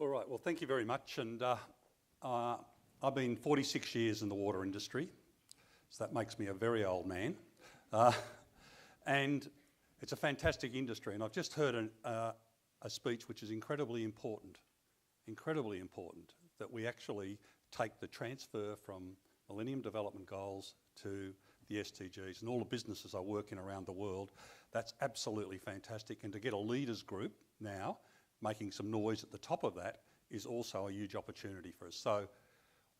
All right, well, thank you very much. And I've been 46 years in the water industry, so that makes me a very old man. And it's a fantastic industry. And I've just heard a speech which is incredibly important, that we actually take the transfer from Millennium Development Goals to the SDGs. And all the businesses I work in around the world, that's absolutely fantastic. And to get a leaders group now making some noise at the top of that is also a huge opportunity for us. So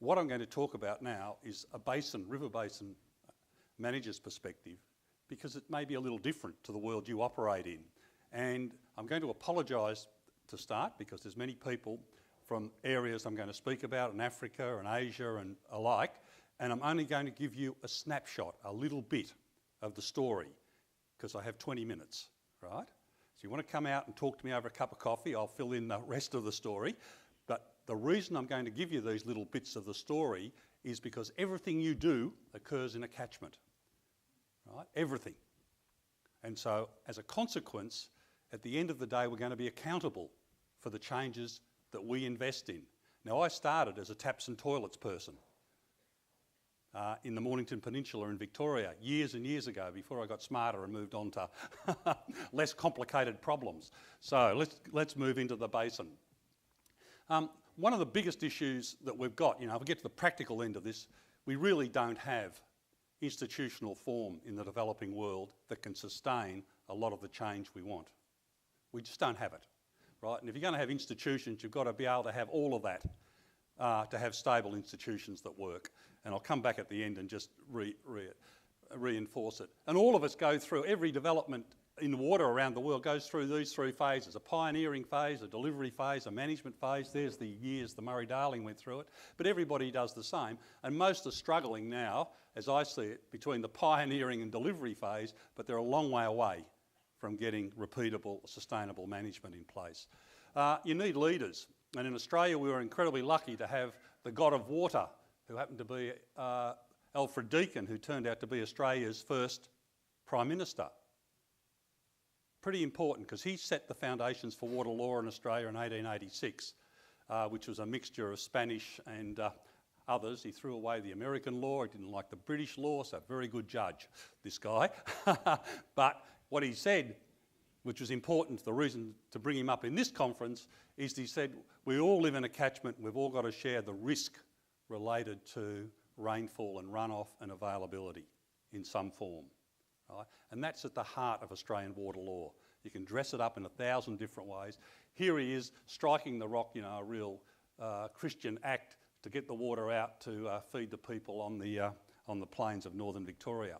what I'm going to talk about now is a river basin manager's perspective, because it may be a little different to the world you operate in. And I'm going to apologise to start, because there's many people from areas I'm going to speak about in Africa and Asia and alike, and I'm only going to give you a snapshot, a little bit of the story, because I have 20 minutes, right? So you want to come out and talk to me over a cup of coffee, I'll fill in the rest of the story. But the reason I'm going to give you these little bits of the story is because everything you do occurs in a catchment, right? Everything. And so as a consequence, at the end of the day, we're going to be accountable for the changes that we invest in. Now, I started as a taps and toilets person in the Mornington Peninsula in Victoria years and years ago, before I got smarter and moved on to less complicated problems. So let's move into the basin. One of the biggest issues that we've got, if we get to the practical end of this, we really don't have institutional form in the developing world that can sustain a lot of the change we want. We just don't have it, right? And if you're going to have institutions, you've got to be able to have all of that to have stable institutions that work. And I'll come back at the end and just reinforce it. And all of us go through, every development in water around the world goes through these three phases: a pioneering phase, a delivery phase, a management phase. There's the years the Murray-Darling went through it. But everybody does the same. And most are struggling now, as I see it, between the pioneering and delivery phase, but they're a long way away from getting repeatable, sustainable management in place. You need leaders. And in Australia, we were incredibly lucky to have the god of water, who happened to be Alfred Deakin, who turned out to be Australia's first Prime Minister. Pretty important, because he set the foundations for water law in Australia in 1886, which was a mixture of Spanish and others. He threw away the American law. He didn't like the British law, so very good judge, this guy. But what he said, which was important, the reason to bring him up in this conference, is he said, we all live in a catchment, we've all got to share the risk related to rainfall and runoff and availability in some form. Right? And that's at the heart of Australian water law. You can dress it up in 1,000 different ways. Here he is striking the rock, a real Christian act to get the water out to feed the people on the plains of northern Victoria.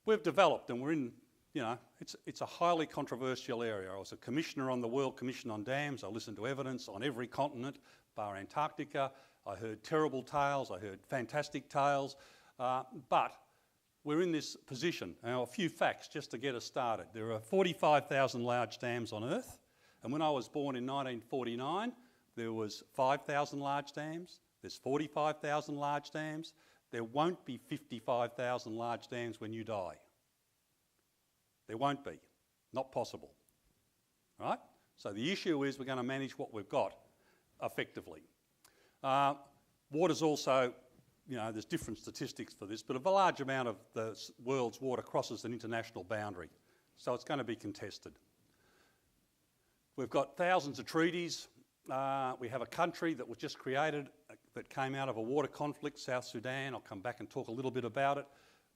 We've developed, and we're in, it's a highly controversial area. I was a commissioner on the World Commission on Dams. I listened to evidence on every continent, bar Antarctica. I heard terrible tales, I heard fantastic tales, but we're in this position. Now, a few facts just to get us started. There are 45,000 large dams on Earth, and when I was born in 1949, there was 5,000 large dams, there's 45,000 large dams. There won't be 55,000 large dams when you die. There won't be, not possible, right? So the issue is we're going to manage what we've got effectively. Water's also, there's different statistics for this, but a large amount of the world's water crosses an international boundary, so it's going to be contested. We've got thousands of treaties. We have a country that was just created that came out of a water conflict, South Sudan. I'll come back and talk a little bit about it.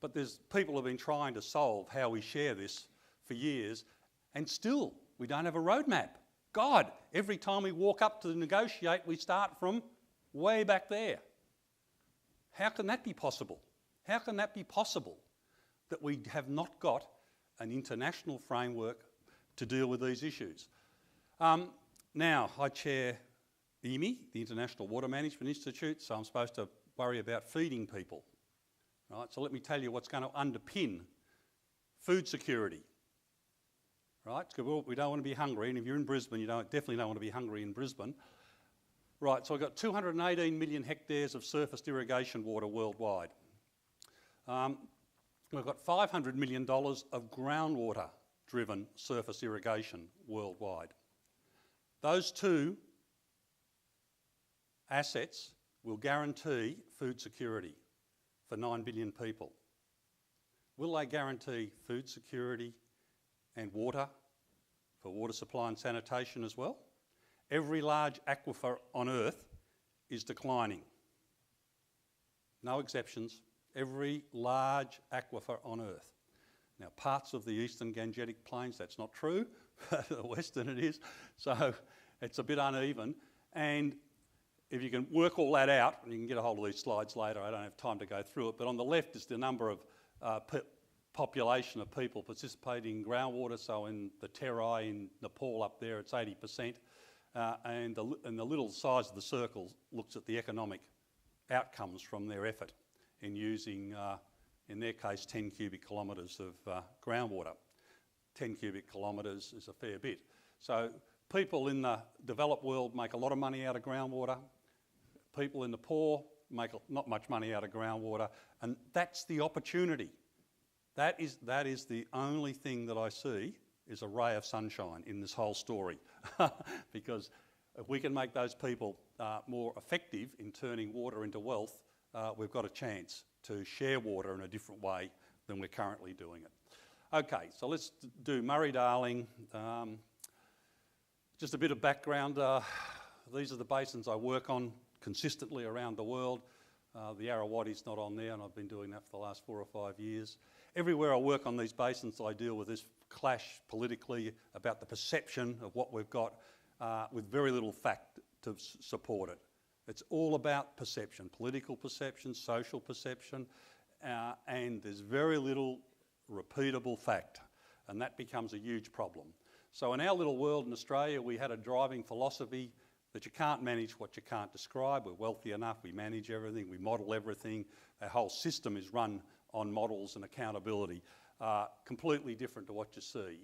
But there's people have been trying to solve how we share this for years, and still we don't have a roadmap. God, every time we walk up to negotiate, we start from way back there. How can that be possible? How can that be possible that we have not got an international framework to deal with these issues? Now, I chair IWMI, the International Water Management Institute, so I'm supposed to worry about feeding people. Right, so let me tell you what's going to underpin food security. Right, because we don't want to be hungry, and if you're in Brisbane, you definitely don't want to be hungry in Brisbane. Right, so I've got 218 million hectares of surface irrigation water worldwide. We've got $500 million of groundwater-driven surface irrigation worldwide. Those two assets will guarantee food security for 9 billion people. Will they guarantee food security and water for water supply and sanitation as well? Every large aquifer on Earth is declining. No exceptions. Every large aquifer on Earth. Now, parts of the eastern Gangetic Plains, that's not true. The western it is. So it's a bit uneven. And if you can work all that out, and you can get a hold of these slides later, I don't have time to go through it, but on the left is the number of population of people participating in groundwater. So in the Terai in Nepal up there, it's 80%. And the little size of the circle looks at the economic outcomes from their effort in using, in their case, 10 cubic kilometres of groundwater. 10 cubic kilometres is a fair bit. So people in the developed world make a lot of money out of groundwater. People in the poor make not much money out of groundwater, and that's the opportunity. That is the only thing that I see is a ray of sunshine in this whole story. Because if we can make those people more effective in turning water into wealth, we've got a chance to share water in a different way than we're currently doing it. Okay, so let's do Murray-Darling. Just a bit of background. These are the basins I work on consistently around the world. The Irrawaddy's not on there, and I've been doing that for the last 4 or 5 years. Everywhere I work on these basins, I deal with this clash politically about the perception of what we've got with very little fact to support it. It's all about perception, political perception, social perception, and there's very little repeatable fact, and that becomes a huge problem. So in our little world in Australia, we had a driving philosophy that you can't manage what you can't describe. We're wealthy enough, we manage everything, we model everything. Our whole system is run on models and accountability, completely different to what you see.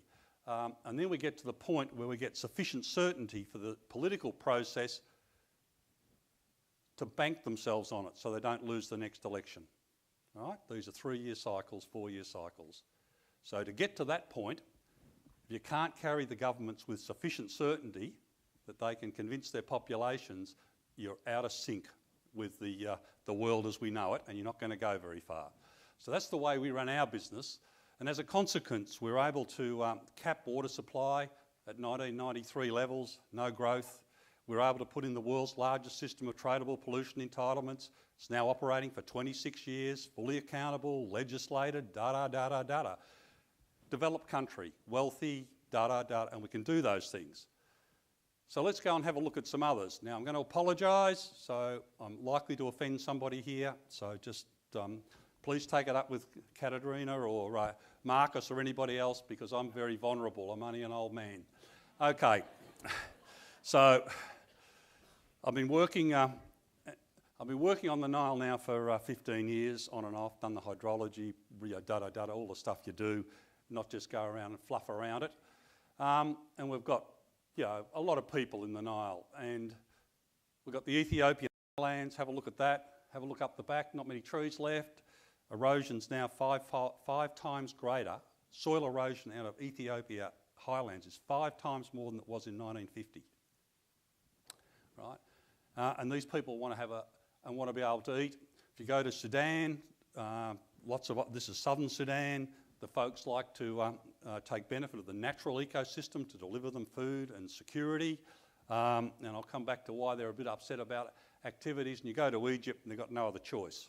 And then we get to the point where we get sufficient certainty for the political process to bank themselves on it so they don't lose the next election. All right? These are 3-year cycles, 4-year cycles. So to get to that point, if you can't carry the governments with sufficient certainty that they can convince their populations, you're out of sync with the world as we know it, and you're not going to go very far. So that's the way we run our business. And as a consequence, we're able to cap water supply at 1993 levels, no growth. We're able to put in the world's largest system of tradable pollution entitlements. It's now operating for 26 years, fully accountable, legislated, da-da-da-da-da-da. Developed country, wealthy, da-da-da, and we can do those things. So let's go and have a look at some others. Now I'm going to apologise, so I'm likely to offend somebody here, so just please take it up with Katarina or Marcus or anybody else, because I'm very vulnerable. I'm only an old man. Okay, so I've been working on the Nile now for 15 years, on and off, done the hydrology, da-da-da-da, all the stuff you do, not just go around and fluff around it. And we've got a lot of people in the Nile, and we've got the Ethiopian lands. Have a look at that. Have a look up the back, not many trees left. Erosion's now five times greater. Soil erosion out of Ethiopia highlands is 5 times more than it was in 1950. Right? And these people want to be able to eat. If you go to Sudan, this is southern Sudan. The folks like to take benefit of the natural ecosystem to deliver them food and security. And I'll come back to why they're a bit upset about activities. And you go to Egypt and they've got no other choice.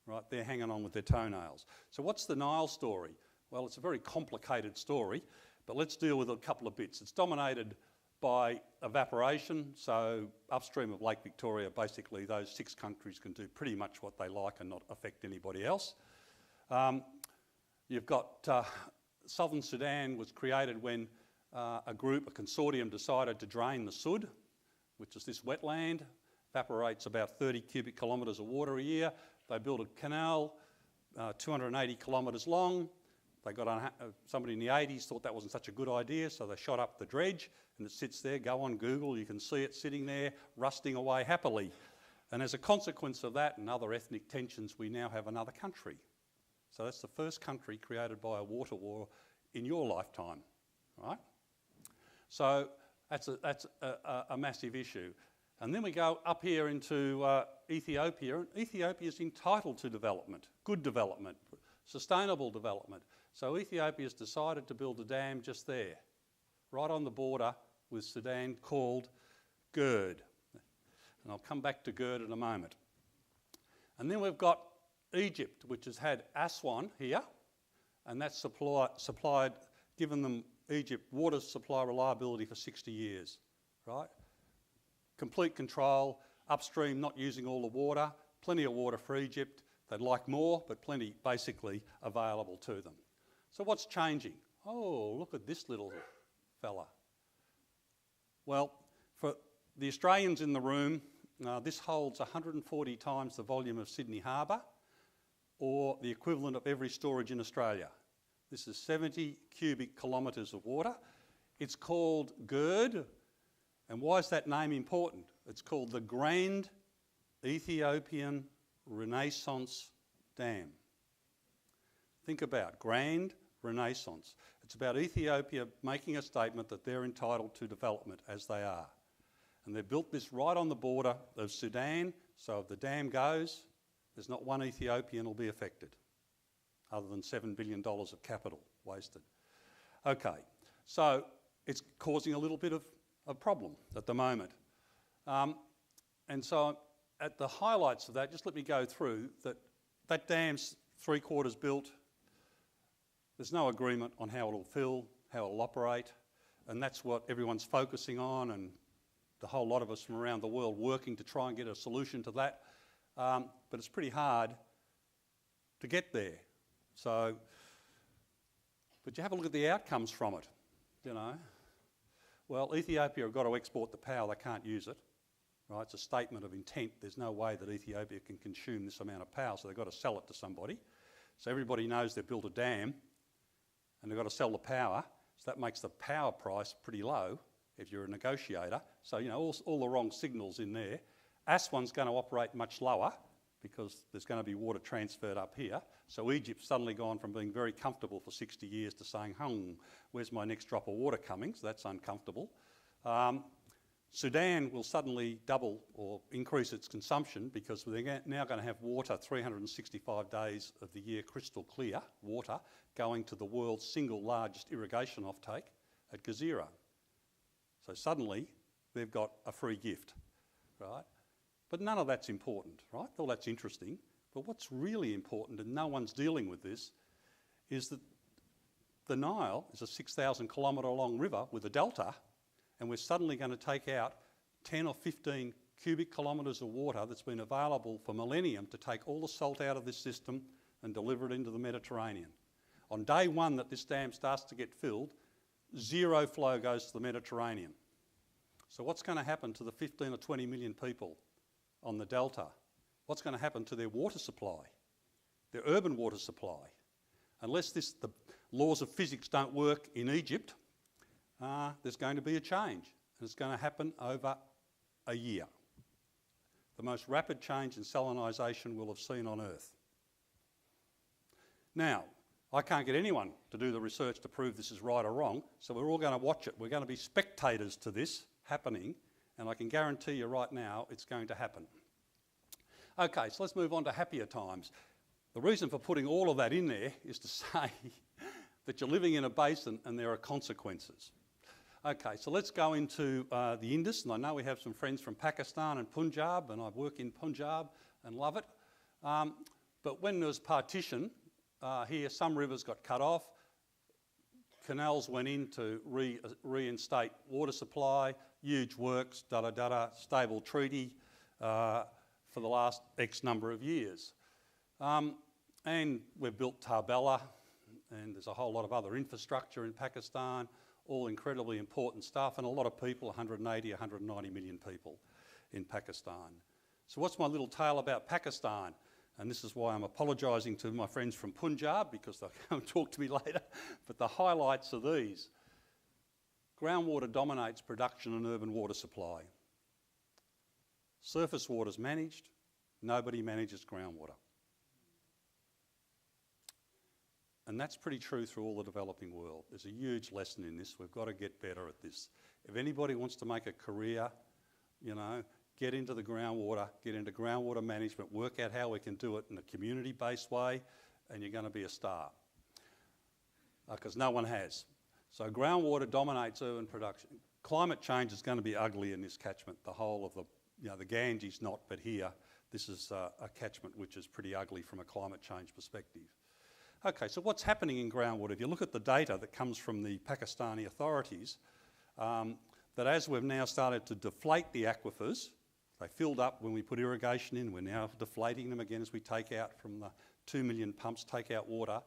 Right? They're hanging on with their toenails. So what's the Nile story? Well, it's a very complicated story, but let's deal with a couple of bits. It's dominated by evaporation. So upstream of Lake Victoria, basically those 6 countries can do pretty much what they like and not affect anybody else. You've got southern Sudan was created when a consortium decided to drain the Sud, which is this wetland, evaporates about 30 cubic kilometres of water a year. They built a canal 280 kilometres long. They got somebody in the 80s thought that wasn't such a good idea, so they shot up the dredge, and it sits there. Go on Google, you can see it sitting there, rusting away happily. And as a consequence of that and other ethnic tensions, we now have another country. So that's the first country created by a water war in your lifetime, right? So that's a massive issue. And then we go up here into Ethiopia, and Ethiopia is entitled to development, good development, sustainable development. So Ethiopia's decided to build a dam just there, right on the border with Sudan, called GERD. And I'll come back to GERD in a moment. And then we've got Egypt, which has had Aswan here, and that's supplied, given them Egypt water supply reliability for 60 years, right? Complete control, upstream not using all the water, plenty of water for Egypt. They'd like more, but plenty basically available to them. So what's changing? Oh, look at this little fella. Well, for the Australians in the room, this holds 140 times the volume of Sydney Harbour, or the equivalent of every storage in Australia. This is 70 cubic kilometres of water. It's called GERD, and why is that name important? It's called the Grand Ethiopian Renaissance Dam. Think about Grand Renaissance. It's about Ethiopia making a statement that they're entitled to development, as they are. And they've built this right on the border of Sudan, so if the dam goes, there's not one Ethiopian will be affected, other than $7 billion of capital wasted. Okay, so it's causing a little bit of a problem at the moment. And so at the highlights of that, just let me go through that dam's 3/4 built. There's no agreement on how it'll fill, how it'll operate, and that's what everyone's focusing on, and the whole lot of us from around the world working to try and get a solution to that. But it's pretty hard to get there. So, but you have a look at the outcomes from it, you know. Well, Ethiopia have got to export the power, they can't use it. Right? It's a statement of intent. There's no way that Ethiopia can consume this amount of power, so they've got to sell it to somebody. So everybody knows they've built a dam and they've got to sell the power, so that makes the power price pretty low if you're a negotiator. So, you know, all the wrong signals in there. Aswan's going to operate much lower because there's going to be water transferred up here. So Egypt's suddenly gone from being very comfortable for 60 years to saying, where's my next drop of water coming? So that's uncomfortable. Sudan will suddenly double or increase its consumption because they're now going to have water 365 days of the year, crystal clear water, going to the world's single largest irrigation offtake at Gezira. So suddenly they've got a free gift, right? But none of that's important, right? All that's interesting. But what's really important, and no one's dealing with this, is that the Nile is a 6,000 kilometre long river with a delta, and we're suddenly going to take out 10 or 15 cubic kilometres of water that's been available for millennium to take all the salt out of this system and deliver it into the Mediterranean. On day one that this dam starts to get filled, zero flow goes to the Mediterranean. So what's going to happen to the 15 or 20 million people on the delta? What's going to happen to their water supply, their urban water supply? Unless the laws of physics don't work in Egypt, there's going to be a change, and it's going to happen over a year. The most rapid change in salinisation we'll have seen on Earth. Now, I can't get anyone to do the research to prove this is right or wrong, so we're all going to watch it. We're going to be spectators to this happening, and I can guarantee you right now it's going to happen. Okay, so let's move on to happier times. The reason for putting all of that in there is to say that you're living in a basin and there are consequences. Okay, so let's go into the Indus, and I know we have some friends from Pakistan and Punjab, and I work in Punjab and love it. But when there was partition, here some rivers got cut off, canals went in to reinstate water supply, huge works, stable treaty for the last X number of years. And we've built Tarbella, and there's a whole lot of other infrastructure in Pakistan, all incredibly important stuff, and a lot of people, 180, 190 million people in Pakistan. So what's my little tale about Pakistan? And this is why I'm apologising to my friends from Punjab, because they'll come and talk to me later. But the highlights are these. Groundwater dominates production and urban water supply. Surface water's managed, nobody manages groundwater. And that's pretty true through all the developing world. There's a huge lesson in this. We've got to get better at this. If anybody wants to make a career, you know, get into the groundwater, get into groundwater management, work out how we can do it in a community-based way, and you're going to be a star. Because no one has. So groundwater dominates urban production. Climate change is going to be ugly in this catchment. The whole of the Ganges not, but here, this is a catchment which is pretty ugly from a climate change perspective. Okay, so what's happening in groundwater? If you look at the data that comes from the Pakistani authorities, that as we've now started to deflate the aquifers, they filled up when we put irrigation in, we're now deflating them again as we take out from the 2 million pumps, take out water.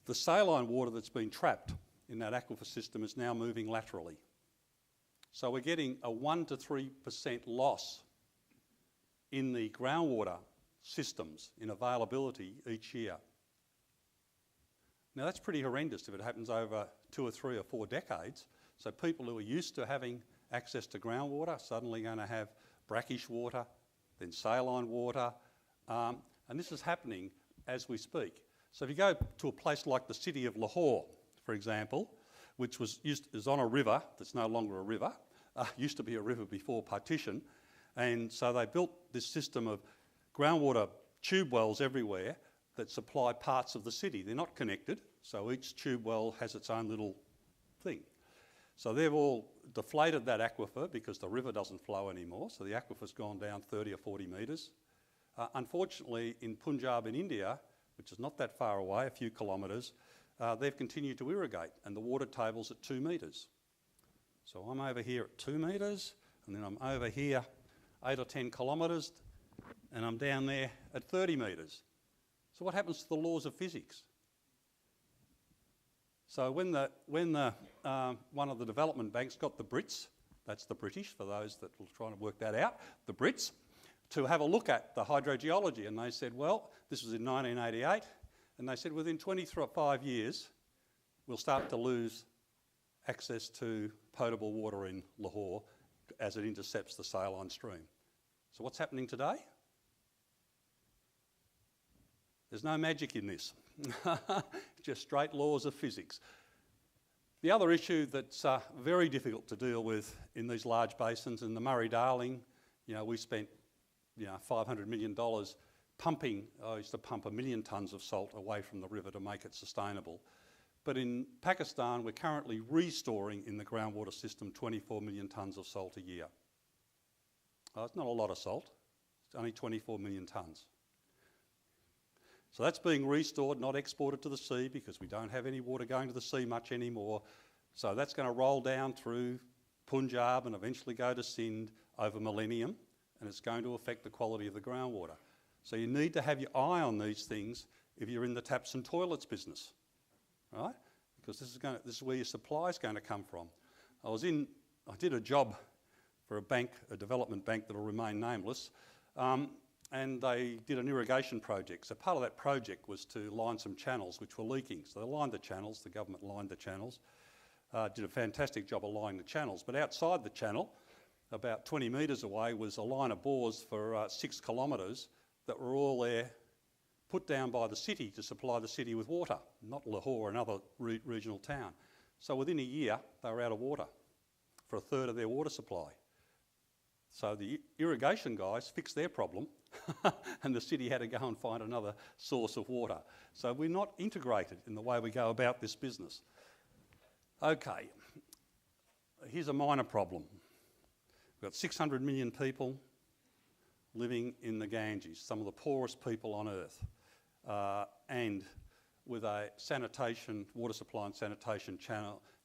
The saline water that's been trapped in that aquifer system is now moving laterally. So we're getting a 1 to 3% loss in the groundwater systems in availability each year. Now that's pretty horrendous if it happens over 2 or 3 or 4 decades. So people who are used to having access to groundwater are suddenly going to have brackish water, then saline water, and this is happening as we speak. So if you go to a place like the city of Lahore, for example, which is on a river that's no longer a river, used to be a river before partition, and so they built this system of groundwater tube wells everywhere that supply parts of the city. They're not connected, so each tube well has its own little thing. So they've all deflated that aquifer because the river doesn't flow anymore, so the aquifer's gone down 30 or 40 metres. Unfortunately, in Punjab in India, which is not that far away, a few kilometres, they've continued to irrigate and the water table's at 2 metres. So I'm over here at 2 metres and then I'm over here 8 or 10 kilometres and I'm down there at 30 metres. So what happens to the laws of physics? So when one of the development banks got the Brits, that's the British for those that were trying to work that out, the Brits, to have a look at the hydrogeology, and they said, well, this was in 1988, and they said within 25 years we'll start to lose access to potable water in Lahore as it intercepts the saline stream. So what's happening today? There's no magic in this, just straight laws of physics. The other issue that's very difficult to deal with in these large basins, in the Murray-Darling, we spent $500 million pumping. I used to pump 1 million tonnes of salt away from the river to make it sustainable. But in Pakistan, we're currently restoring in the groundwater system 24 million tonnes of salt a year. It's not a lot of salt, it's only 24 million tonnes. So that's being restored, not exported to the sea because we don't have any water going to the sea much anymore. So that's going to roll down through Punjab and eventually go to Sindh over millennium, and it's going to affect the quality of the groundwater. So you need to have your eye on these things if you're in the taps and toilets business, right? Because this is where your supply is going to come from. I did a job for a bank, a development bank that will remain nameless, and they did an irrigation project. So part of that project was to line some channels which were leaking. So they lined the channels, the government lined the channels, did a fantastic job of lining the channels. But outside the channel, about 20 metres away, was a line of bores for 6 kilometres that were all there, put down by the city to supply the city with water, not Lahore, another regional town. So within a year, they were out of water for a third of their water supply. So the irrigation guys fixed their problem and the city had to go and find another source of water. So we're not integrated in the way we go about this business. Okay, here's a minor problem. We've got 600 million people living in the Ganges, some of the poorest people on earth, and with a water supply and sanitation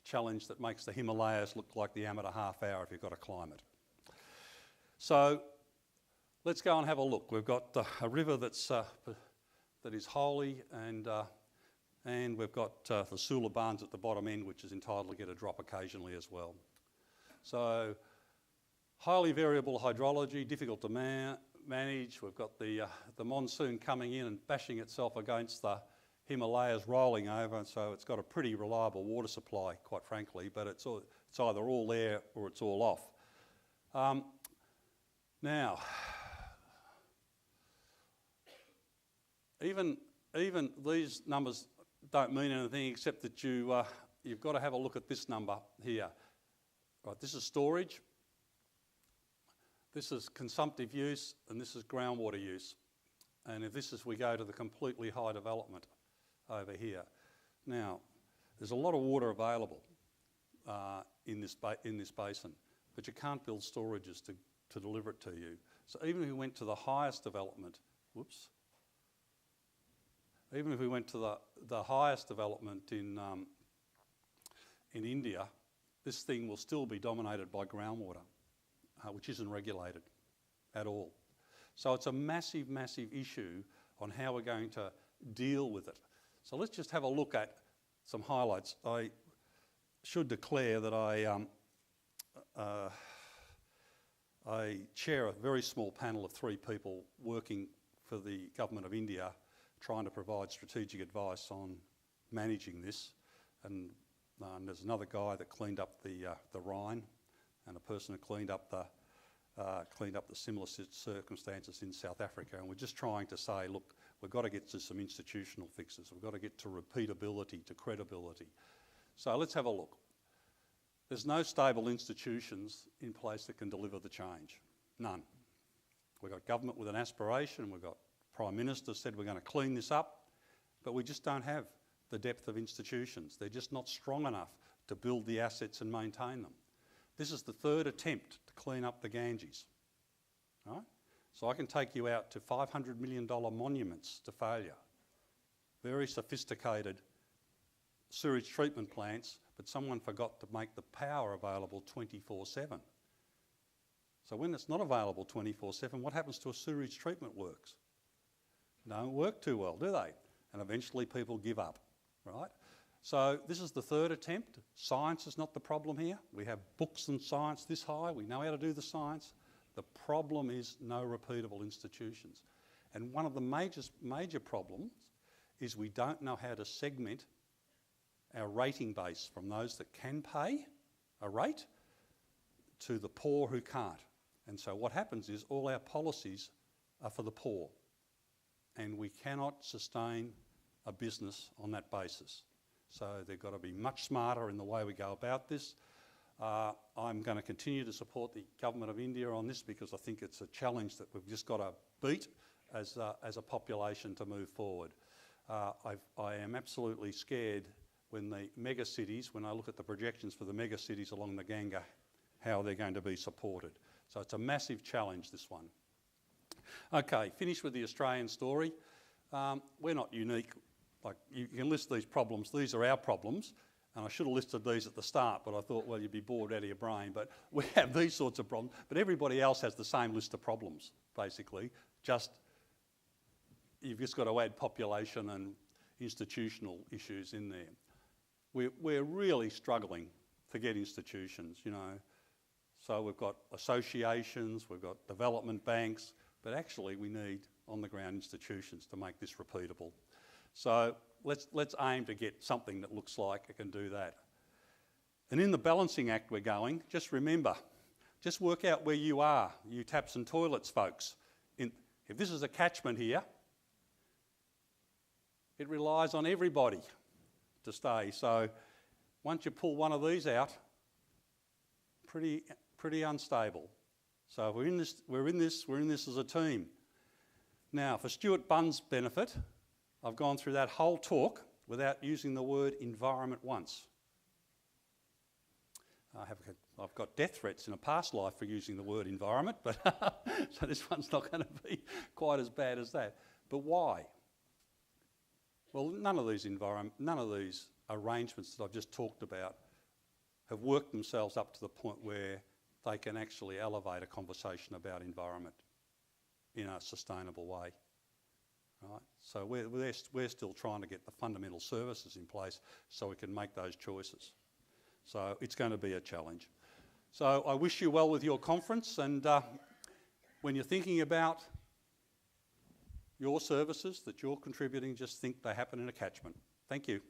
challenge that makes the Himalayas look like the amateur half hour if you've got to climb it. So let's go and have a look. We've got a river that is holy, and we've got the Sulabans at the bottom end, which is entitled to get a drop occasionally as well. So highly variable hydrology, difficult to manage. We've got the monsoon coming in and bashing itself against the Himalayas, rolling over, and so it's got a pretty reliable water supply, quite frankly, but it's either all there or it's all off. Now, even these numbers don't mean anything except that you've got to have a look at this number here. Right, this is storage. This is consumptive use and this is groundwater use. And if this is, we go to the completely high development over here. Now, there's a lot of water available in this basin, but you can't build storages to deliver it to you. So even if we went to the highest development, even if we went to the highest development in India, this thing will still be dominated by groundwater, which isn't regulated at all. So it's a massive, massive issue on how we're going to deal with it. So let's just have a look at some highlights. I should declare that I chair a very small panel of 3 people working for the Government of India, trying to provide strategic advice on managing this. And there's another guy that cleaned up the Rhine, and a person who cleaned up the similar circumstances in South Africa. And we're just trying to say, look, we've got to get to some institutional fixes. We've got to get to repeatability, to credibility. So let's have a look. There's no stable institutions in place that can deliver the change. None. We've got government with an aspiration. We've got Prime Minister said we're going to clean this up, but we just don't have the depth of institutions. They're just not strong enough to build the assets and maintain them. This is the 3rd attempt to clean up the Ganges. Right? So I can take you out to $500 million monuments to failure. Very sophisticated sewage treatment plants, but someone forgot to make the power available 24/7. So when it's not available 24/7, what happens to a sewage treatment works? Don't work too well, do they? And eventually people give up, right? So this is the 3rd attempt. Science is not the problem here. We have books and science this high. We know how to do the science. The problem is no repeatable institutions. And one of the major problems is we don't know how to segment our rating base from those that can pay a rate to the poor who can't. And so what happens is all our policies are for the poor, and we cannot sustain a business on that basis. So they've got to be much smarter in the way we go about this. I'm going to continue to support the Government of India on this because I think it's a challenge that we've just got to beat as a population to move forward. I am absolutely scared when the mega cities, when I look at the projections for the mega cities along the Ganga, how they're going to be supported. So it's a massive challenge, this one. Okay, finish with the Australian story. We're not unique. Like, you can list these problems. These are our problems. And I should have listed these at the start, but I thought, well, you'd be bored out of your brain. But we have these sorts of problems. But everybody else has the same list of problems, basically. You've just got to add population and institutional issues in there. We're really struggling to get institutions, you know. So we've got associations, we've got development banks, but actually we need on-the-ground institutions to make this repeatable. So let's aim to get something that looks like it can do that. And in the balancing act we're going, just remember, just work out where you are, you taps and toilets folks. If this is a catchment here, it relies on everybody to stay. So once you pull one of these out, pretty unstable. So we're in this as a team. Now, for Stuart Bunn's benefit, I've gone through that whole talk without using the word environment once. I've got death threats in a past life for using the word environment, but so this one's not going to be quite as bad as that. But why? Well, none of these arrangements that I've just talked about have worked themselves up to the point where they can actually elevate a conversation about environment in a sustainable way. Right? So we're still trying to get the fundamental services in place so we can make those choices. So it's going to be a challenge. So I wish you well with your conference, and when you're thinking about your services that you're contributing, just think they happen in a catchment. Thank you.